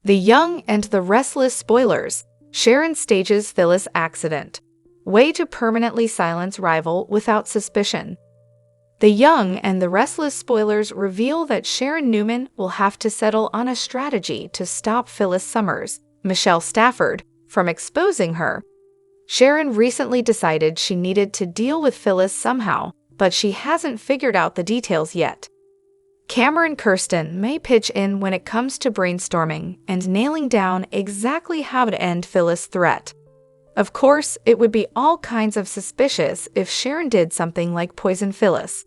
The Young and the Restless spoilers. Sharon stages Phyllis accident. Way to permanently silence rival without suspicion. The Young and the Restless spoilers reveal that Sharon Newman will have to settle on a strategy to stop Phyllis Summers, Michelle Stafford, from exposing her. Sharon recently decided she needed to deal with Phyllis somehow, but she hasn't figured out the details yet. Cameron Kirsten may pitch in when it comes to brainstorming and nailing down exactly how to end Phyllis' threat. Of course, it would be all kinds of suspicious if Sharon did something like poison Phyllis.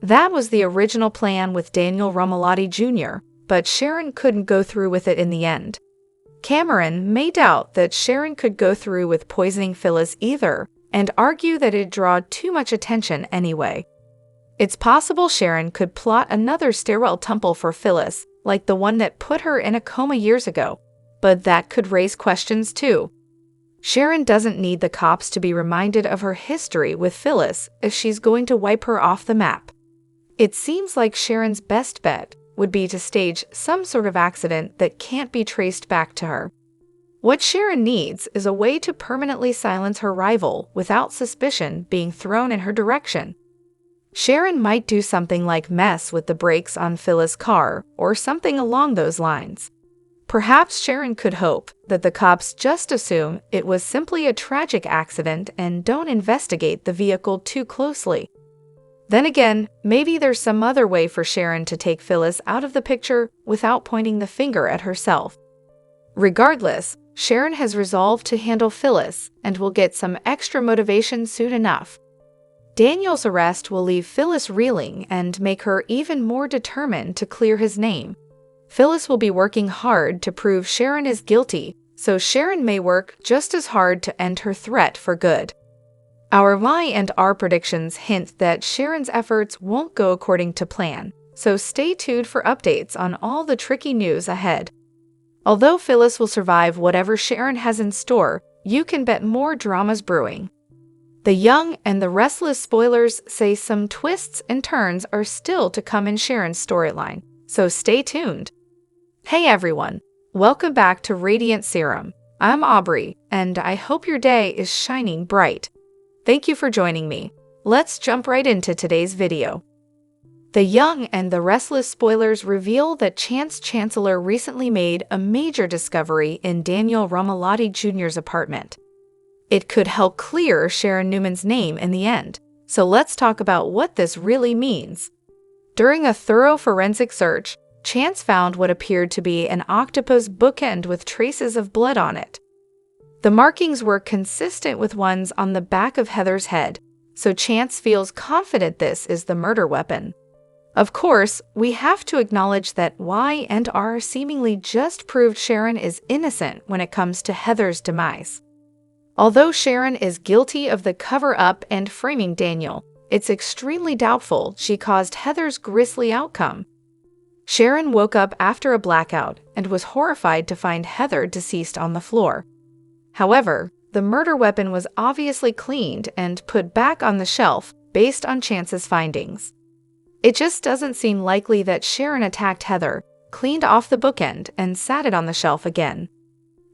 That was the original plan with Daniel Romalotti Jr., but Sharon couldn't go through with it in the end. Cameron may doubt that Sharon could go through with poisoning Phyllis either, and argue that it'd draw too much attention anyway. It's possible Sharon could plot another stairwell tumble for Phyllis, like the one that put her in a coma years ago, but that could raise questions too. Sharon doesn't need the cops to be reminded of her history with Phyllis if she's going to wipe her off the map. It seems like Sharon's best bet would be to stage some sort of accident that can't be traced back to her. What Sharon needs is a way to permanently silence her rival without suspicion being thrown in her direction. Sharon might do something like mess with the brakes on Phyllis' car or something along those lines. Perhaps Sharon could hope that the cops just assume it was simply a tragic accident and don't investigate the vehicle too closely. Then again, maybe there's some other way for Sharon to take Phyllis out of the picture without pointing the finger at herself. Regardless, Sharon has resolved to handle Phyllis and will get some extra motivation soon enough. Daniel's arrest will leave Phyllis reeling and make her even more determined to clear his name. Phyllis will be working hard to prove Sharon is guilty, so Sharon may work just as hard to end her threat for good. Our Y and R predictions hint that Sharon's efforts won't go according to plan, so stay tuned for updates on all the tricky news ahead. Although Phyllis will survive whatever Sharon has in store, you can bet more drama's brewing. The Young and the Restless spoilers say some twists and turns are still to come in Sharon's storyline, so stay tuned. Hey everyone, welcome back to Radiant Serum. I'm Aubrey, and I hope your day is shining bright. Thank you for joining me. Let's jump right into today's video. The Young and the Restless spoilers reveal that Chance Chancellor recently made a major discovery in Daniel Romalotti Jr.'s apartment. It could help clear Sharon Newman's name in the end, so let's talk about what this really means. During a thorough forensic search, Chance found what appeared to be an octopus bookend with traces of blood on it. The markings were consistent with ones on the back of Heather's head, so Chance feels confident this is the murder weapon. Of course, we have to acknowledge that Y and R seemingly just proved Sharon is innocent when it comes to Heather's demise. Although Sharon is guilty of the cover-up and framing Daniel, it's extremely doubtful she caused Heather's grisly outcome. Sharon woke up after a blackout and was horrified to find Heather deceased on the floor. However, the murder weapon was obviously cleaned and put back on the shelf based on Chance's findings. It just doesn't seem likely that Sharon attacked Heather, cleaned off the bookend, and sat it on the shelf again.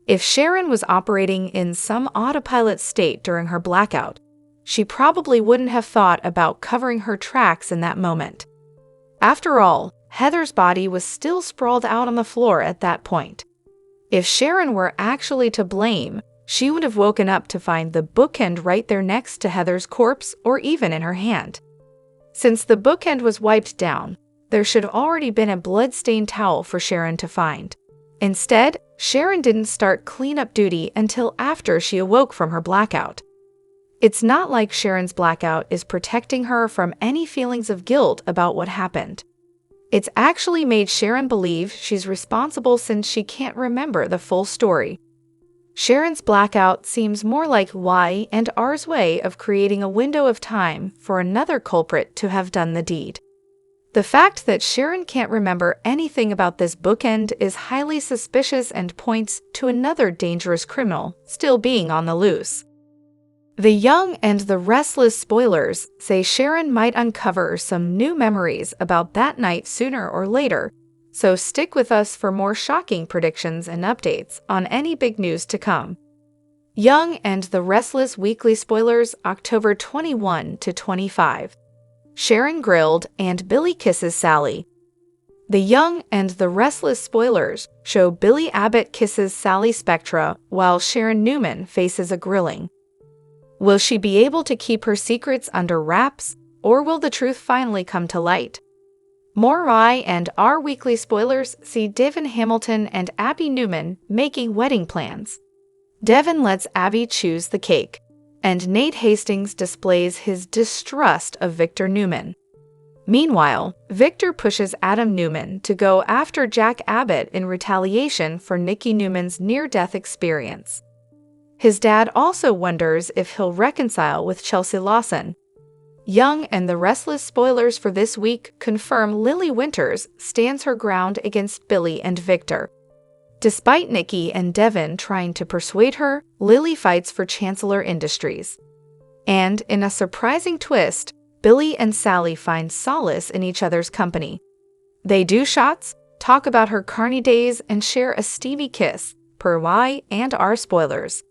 If Sharon was operating in some autopilot state during her blackout, she probably wouldn't have thought about covering her tracks in that moment. After all, Heather's body was still sprawled out on the floor at that point. If Sharon were actually to blame, she would have woken up to find the bookend right there next to Heather's corpse or even in her hand. Since the bookend was wiped down, there should have already been a blood-stained towel for Sharon to find. Instead, Sharon didn't start cleanup duty until after she awoke from her blackout. It's not like Sharon's blackout is protecting her from any feelings of guilt about what happened. It's actually made Sharon believe she's responsible since she can't remember the full story. Sharon's blackout seems more like Y and R's way of creating a window of time for another culprit to have done the deed. The fact that Sharon can't remember anything about this bookend is highly suspicious and points to another dangerous criminal still being on the loose. The Young and the Restless spoilers say Sharon might uncover some new memories about that night sooner or later, so stick with us for more shocking predictions and updates on any big news to come. Young and the Restless weekly spoilers, October 21 to 25. Sharon grilled and Billy kisses Sally. The Young and the Restless spoilers show Billy Abbott kisses Sally Spectra while Sharon Newman faces a grilling. Will she be able to keep her secrets under wraps, or will the truth finally come to light? More and our weekly spoilers see Devin Hamilton and Abby Newman making wedding plans. Devin lets Abby choose the cake, and Nate Hastings displays his distrust of Victor Newman. Meanwhile, Victor pushes Adam Newman to go after Jack Abbott in retaliation for Nikki Newman's near-death experience. His dad also wonders if he'll reconcile with Chelsea Lawson. Young and the Restless spoilers for this week confirm Lily Winters stands her ground against Billy and Victor. Despite Nikki and Devin trying to persuade her, Lily fights for Chancellor Industries. And in a surprising twist, Billy and Sally find solace in each other's company. They do shots, talk about her carny days, and share a steamy kiss, per Y and R spoilers.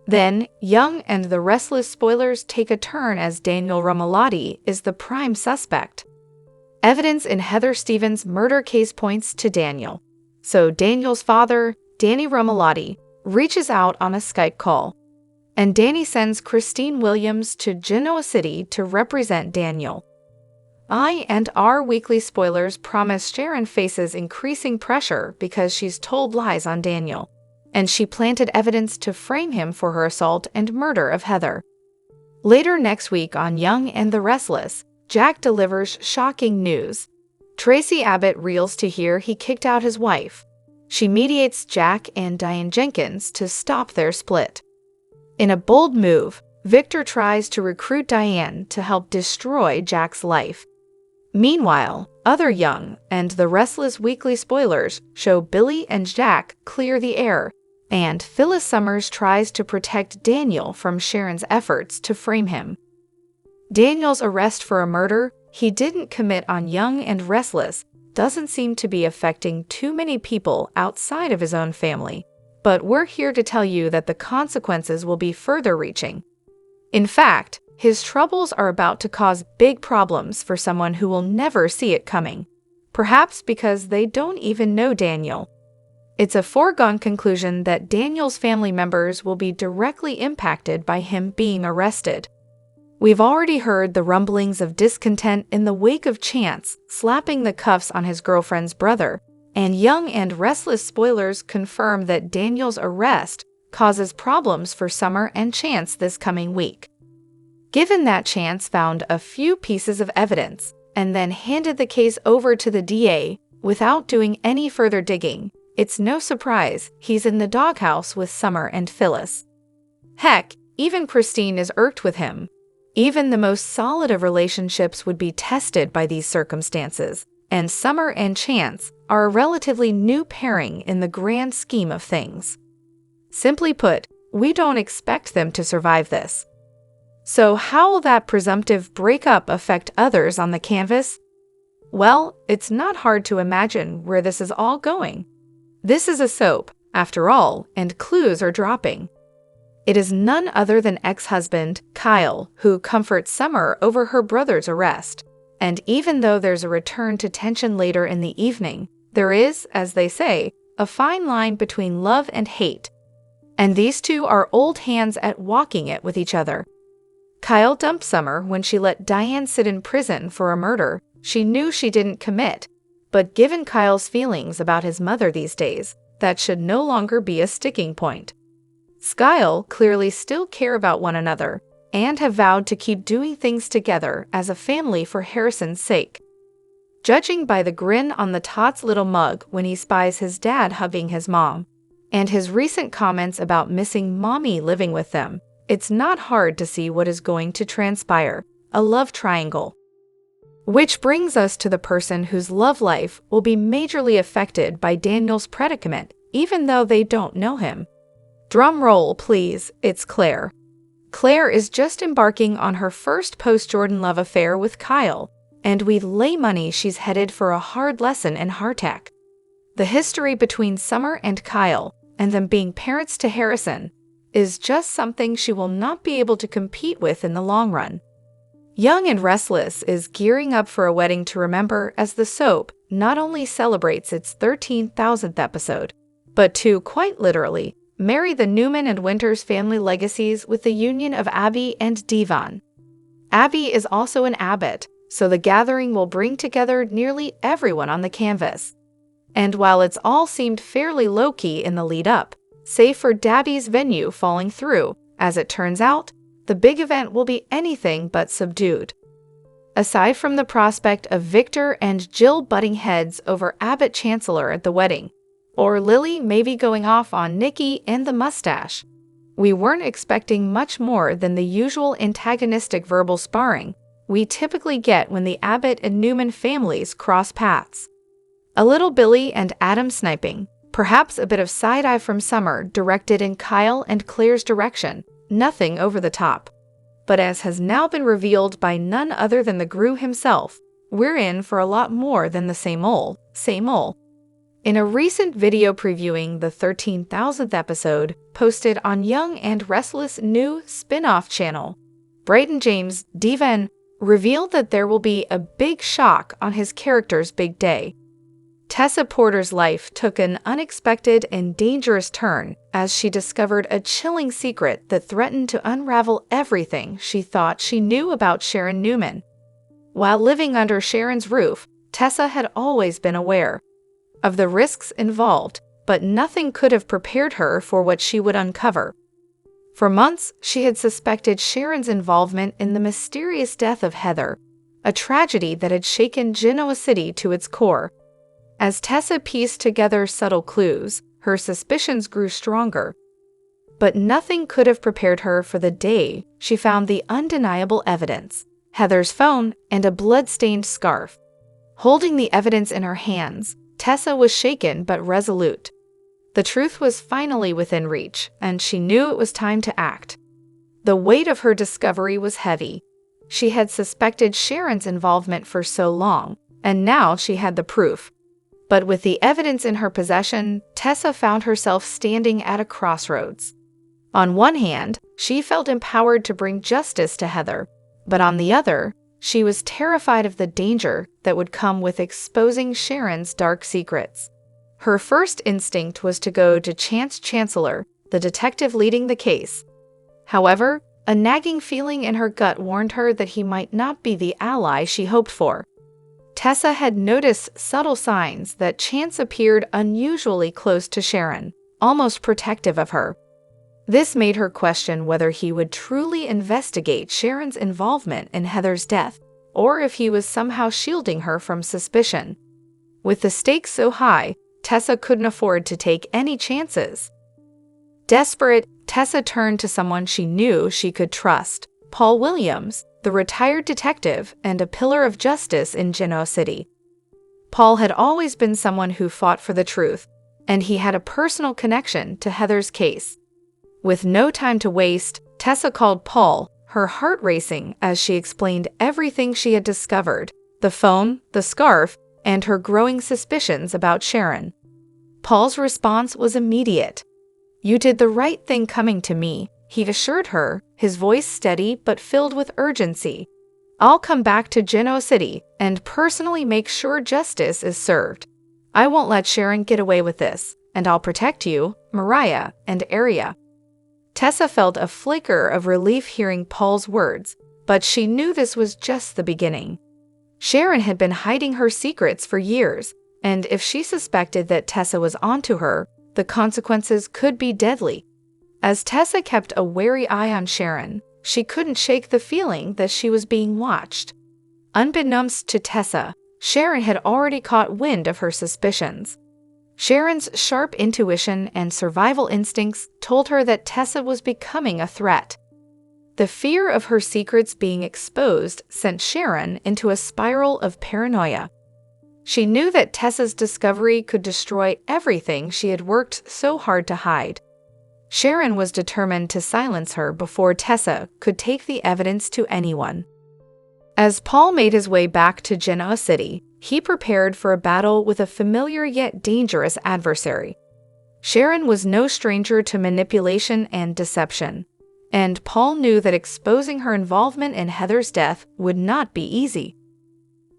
Then, Young and the Restless spoilers take a turn as Daniel Romalotti is the prime suspect. Evidence in Heather Stevens' murder case points to Daniel. So Daniel's father, Danny Romalotti, reaches out on a Skype call. And Danny sends Christine Williams to Genoa City to represent Daniel. I and our weekly spoilers promise Sharon faces increasing pressure because she's told lies on Daniel, and she planted evidence to frame him for her assault and murder of Heather. Later next week on Young and the Restless, Jack delivers shocking news. Tracy Abbott reels to hear he kicked out his wife. She mediates Jack and Diane Jenkins to stop their split. In a bold move, Victor tries to recruit Diane to help destroy Jack's life. Meanwhile, other Young and the Restless weekly spoilers show Billy and Jack clear the air, and Phyllis Summers tries to protect Daniel from Sharon's efforts to frame him. Daniel's arrest for a murder he didn't commit on Young and Restless doesn't seem to be affecting too many people outside of his own family, but we're here to tell you that the consequences will be further-reaching. In fact, his troubles are about to cause big problems for someone who will never see it coming, perhaps because they don't even know Daniel. It's a foregone conclusion that Daniel's family members will be directly impacted by him being arrested. We've already heard the rumblings of discontent in the wake of Chance slapping the cuffs on his girlfriend's brother, and Young and Restless spoilers confirm that Daniel's arrest causes problems for Summer and Chance this coming week. Given that Chance found a few pieces of evidence and then handed the case over to the DA without doing any further digging, it's no surprise he's in the doghouse with Summer and Phyllis. Heck, even Christine is irked with him. Even the most solid of relationships would be tested by these circumstances, and Summer and Chance are a relatively new pairing in the grand scheme of things. Simply put, we don't expect them to survive this. So how will that presumptive breakup affect others on the canvas? Well, it's not hard to imagine where this is all going. This is a soap, after all, and clues are dropping. It is none other than ex-husband, Kyle, who comforts Summer over her brother's arrest. And even though there's a return to tension later in the evening, there is, as they say, a fine line between love and hate. And these two are old hands at walking it with each other. Kyle dumped Summer when she let Diane sit in prison for a murder she knew she didn't commit. But given Kyle's feelings about his mother these days, that should no longer be a sticking point. Skyle clearly still care about one another and have vowed to keep doing things together as a family for Harrison's sake. Judging by the grin on the Tot's little mug when he spies his dad hugging his mom, and his recent comments about missing mommy living with them, it's not hard to see what is going to transpire, a love triangle. Which brings us to the person whose love life will be majorly affected by Daniel's predicament, even though they don't know him. Drum roll, please, it's Claire. Claire is just embarking on her first post-Jordan love affair with Kyle, and we'd lay money she's headed for a hard lesson in hardtack. The history between Summer and Kyle, and them being parents to Harrison, is just something she will not be able to compete with in the long run. Young and Restless is gearing up for a wedding to remember as the soap not only celebrates its 13,000th episode, but to, quite literally, marry the Newman and Winters family legacies with the union of Abby and Devon. Abby is also an abbot, so the gathering will bring together nearly everyone on the canvas. And while it's all seemed fairly low-key in the lead-up, save for Dabby's venue falling through, as it turns out, the big event will be anything but subdued. Aside from the prospect of Victor and Jill butting heads over Abbott Chancellor at the wedding, or Lily maybe going off on Nikki and the mustache, we weren't expecting much more than the usual antagonistic verbal sparring we typically get when the Abbott and Newman families cross paths. A little Billy and Adam sniping, perhaps a bit of side-eye from Summer directed in Kyle and Claire's direction, nothing over the top. But as has now been revealed by none other than the Gru himself, we're in for a lot more than the same old, same old. In a recent video previewing the 13,000th episode posted on Young and Restless' new spin-off channel, Brayden James, Devon, revealed that there will be a big shock on his character's big day. Tessa Porter's life took an unexpected and dangerous turn as she discovered a chilling secret that threatened to unravel everything she thought she knew about Sharon Newman. While living under Sharon's roof, Tessa had always been aware of the risks involved, but nothing could have prepared her for what she would uncover. For months, she had suspected Sharon's involvement in the mysterious death of Heather, a tragedy that had shaken Genoa City to its core. As Tessa pieced together subtle clues, her suspicions grew stronger. But nothing could have prepared her for the day she found the undeniable evidence: Heather's phone and a blood-stained scarf. Holding the evidence in her hands, Tessa was shaken but resolute. The truth was finally within reach, and she knew it was time to act. The weight of her discovery was heavy. She had suspected Sharon's involvement for so long, and now she had the proof. But with the evidence in her possession, Tessa found herself standing at a crossroads. On one hand, she felt empowered to bring justice to Heather, but on the other, she was terrified of the danger that would come with exposing Sharon's dark secrets. Her first instinct was to go to Chance Chancellor, the detective leading the case. However, a nagging feeling in her gut warned her that he might not be the ally she hoped for. Tessa had noticed subtle signs that Chance appeared unusually close to Sharon, almost protective of her. This made her question whether he would truly investigate Sharon's involvement in Heather's death, or if he was somehow shielding her from suspicion. With the stakes so high, Tessa couldn't afford to take any chances. Desperate, Tessa turned to someone she knew she could trust: Paul Williams, the retired detective and a pillar of justice in Genoa City. Paul had always been someone who fought for the truth, and he had a personal connection to Heather's case. With no time to waste, Tessa called Paul, her heart racing as she explained everything she had discovered: the phone, the scarf, and her growing suspicions about Sharon. Paul's response was immediate. "You did the right thing coming to me," he assured her, his voice steady but filled with urgency. "I'll come back to Genoa City and personally make sure justice is served. I won't let Sharon get away with this, and I'll protect you, Mariah, and Aria." Tessa felt a flicker of relief hearing Paul's words, but she knew this was just the beginning. Sharon had been hiding her secrets for years, and if she suspected that Tessa was onto her, the consequences could be deadly. As Tessa kept a wary eye on Sharon, she couldn't shake the feeling that she was being watched. Unbeknownst to Tessa, Sharon had already caught wind of her suspicions. Sharon's sharp intuition and survival instincts told her that Tessa was becoming a threat. The fear of her secrets being exposed sent Sharon into a spiral of paranoia. She knew that Tessa's discovery could destroy everything she had worked so hard to hide. Sharon was determined to silence her before Tessa could take the evidence to anyone. As Paul made his way back to Genoa City, he prepared for a battle with a familiar yet dangerous adversary. Sharon was no stranger to manipulation and deception, and Paul knew that exposing her involvement in Heather's death would not be easy.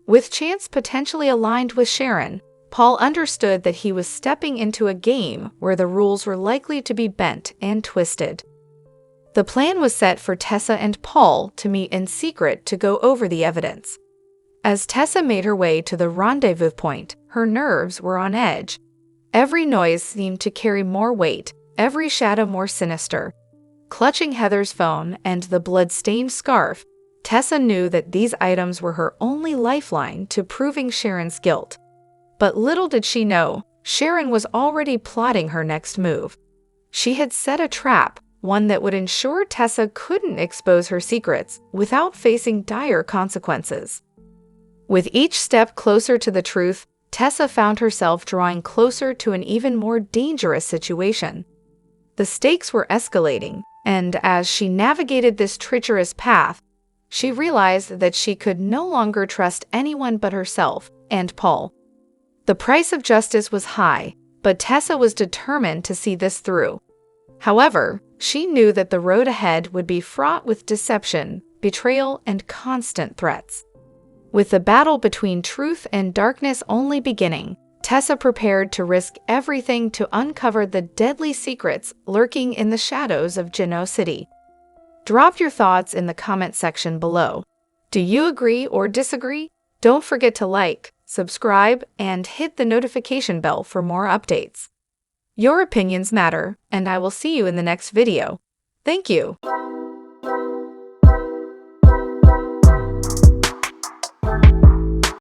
With chance potentially aligned with Sharon, Paul understood that he was stepping into a game where the rules were likely to be bent and twisted. The plan was set for Tessa and Paul to meet in secret to go over the evidence. As Tessa made her way to the rendezvous point, her nerves were on edge. Every noise seemed to carry more weight, every shadow more sinister. Clutching Heather's phone and the blood-stained scarf, Tessa knew that these items were her only lifeline to proving Sharon's guilt. But little did she know, Sharon was already plotting her next move. She had set a trap, one that would ensure Tessa couldn't expose her secrets without facing dire consequences. With each step closer to the truth, Tessa found herself drawing closer to an even more dangerous situation. The stakes were escalating, and as she navigated this treacherous path, she realized that she could no longer trust anyone but herself and Paul. The price of justice was high, but Tessa was determined to see this through. However, she knew that the road ahead would be fraught with deception, betrayal, and constant threats. With the battle between truth and darkness only beginning, Tessa prepared to risk everything to uncover the deadly secrets lurking in the shadows of Genoa City. Drop your thoughts in the comment section below. Do you agree or disagree? Don't forget to like, subscribe, and hit the notification bell for more updates. Your opinions matter, and I will see you in the next video. Thank you.